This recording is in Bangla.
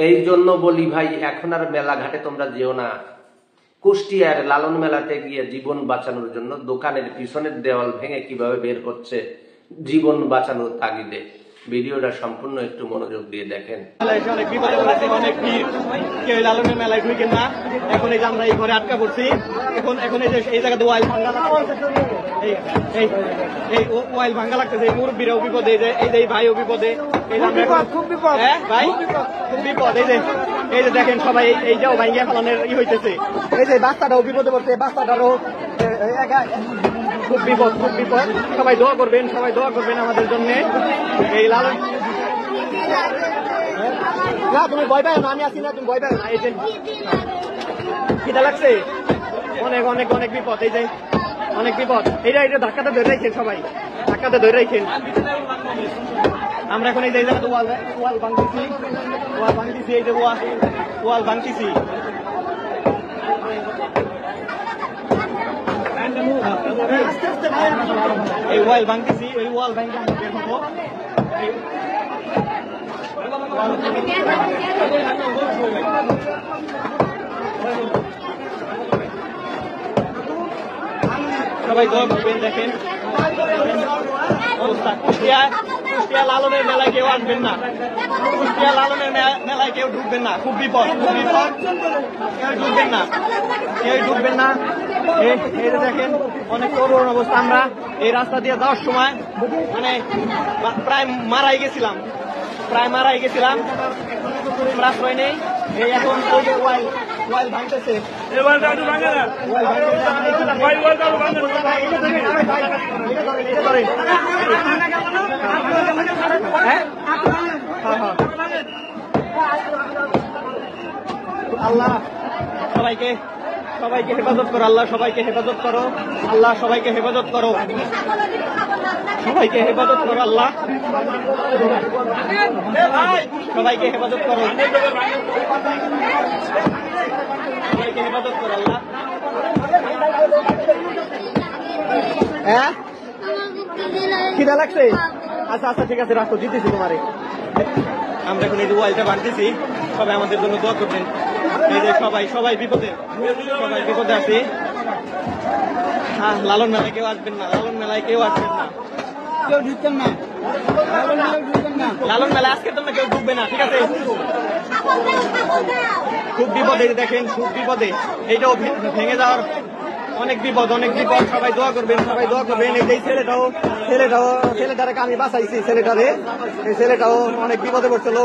এই জন্য বলি ভাই, এখন আর মেলাঘাটে তোমরা যেও না। কুষ্টিয়ার লালন মেলাতে গিয়ে জীবন বাঁচানোর জন্য দোকানের পিছনের দেওয়াল ভেঙে কিভাবে বের হচ্ছে জীবন বাঁচানোর তাগিদে। ভিডিওটা সম্পূর্ণ একটু মনোযোগ দিয়ে দেখেন। অনেক বিপদে পড়েছে, অনেক ভিড়, কেউ লালনের মেলায় ঢুকেন না। এখন এই যে আমরা এই ঘরে আটকা পড়ছি। এখন এই যে এই জায়গাতে ওয়াইল ভাঙ্গা এই ওয়াইল ভাঙ্গা লাগতেছে। এই মুরব্বীরাও বিপদে, এই যে ভাইও বিপদে। এই যে খুব বিপদ, হ্যাঁ ভাই খুব বিপদ। এই যে দেখেন সবাই এই যে ভাঙ্গিয়া ফেলানোর হইতেছে। এই যে বাচ্চাটাও বিপদে পড়ছে, বাচ্চাটারও খুব বিপদ, খুব বিপদ। সবাই দোয়া করবেন, সবাই দোয়া করবেন আমাদের জন্য। এই লালন না, তুমি ভয় পাও না, আমি আছি না, তুমি ভয় পাও না। এই যে খিদা লাগছে, অনেক অনেক অনেক বিপদ। এই যে অনেক বিপদ। এটা ধাক্কাতে ধরে রাখেন, সবাই ধাক্কাতে ধরে রাখেন। আমরা এখন এই যে ওয়াল ভাঙতেছি, এই যে ওয়াল ভাঙতেছি। এই ওয়াল ভাঙতেছি, এই ওয়াল ভাঙতে আমরা বের হবো। সবাই দোয়া করবেন। দেখেন অবস্থা। কুষ্টিয়া লালনের মেলায় কেউ আসবেন না, কুষ্টিয়া লালনের মেলায় কেউ ঢুকবেন না, খুব বিপদ, খুব বিপদ। কেউ ঢুকবেন না, কেউ ঢুকবেন না। এই দেখেন অনেক করুণ অবস্থা। আমরা এই রাস্তা দিয়ে যাওয়ার সময় মানে প্রায় মারাই গেছিলাম। আশ্রয় নেই। এই এখন ওয়াইল ভাঙতেছে। আল্লাহ সবাইকে হেফাজত করো, আল্লাহ সবাইকে হেফাজত করো, আল্লাহ সবাইকে হেফাজত করো, সবাইকে হেফাজত করো, আল্লাহ সবাইকে হেফাজত করো, সবাইকে হেফাজত করো, আল্লাহ। হ্যাঁ খিদা লাগছে? আচ্ছা আচ্ছা ঠিক আছে, রাখো, দিতেছি তোমারে। আমরা এখন এই যে ওয়াইলটা বাঁধতেছি, সবাই আমাদের জন্য দোয়া করবেন। এই যে সবাই বিপদে আছে। হ্যাঁ, লালন মেলায় কেউ আসবেন না, লালন মেলায় কেউ আসবেন না, কেউ ঢুকবেন না, লালন মেলায় আজকে তোমরা কেউ ঢুকবে না, ঠিক আছে? খুব বিপদে, দেখেন খুব বিপদে। এইটাও ভেঙে যাওয়ার অনেক বিপদ, অনেক বিপদ। সবাই দোয়া করবেন, সবাই দোয়া করবেন। এই যে ছেলেটারে আমি বাঁচাইছি, এই ছেলেটাও অনেক বিপদে পড়ছিল।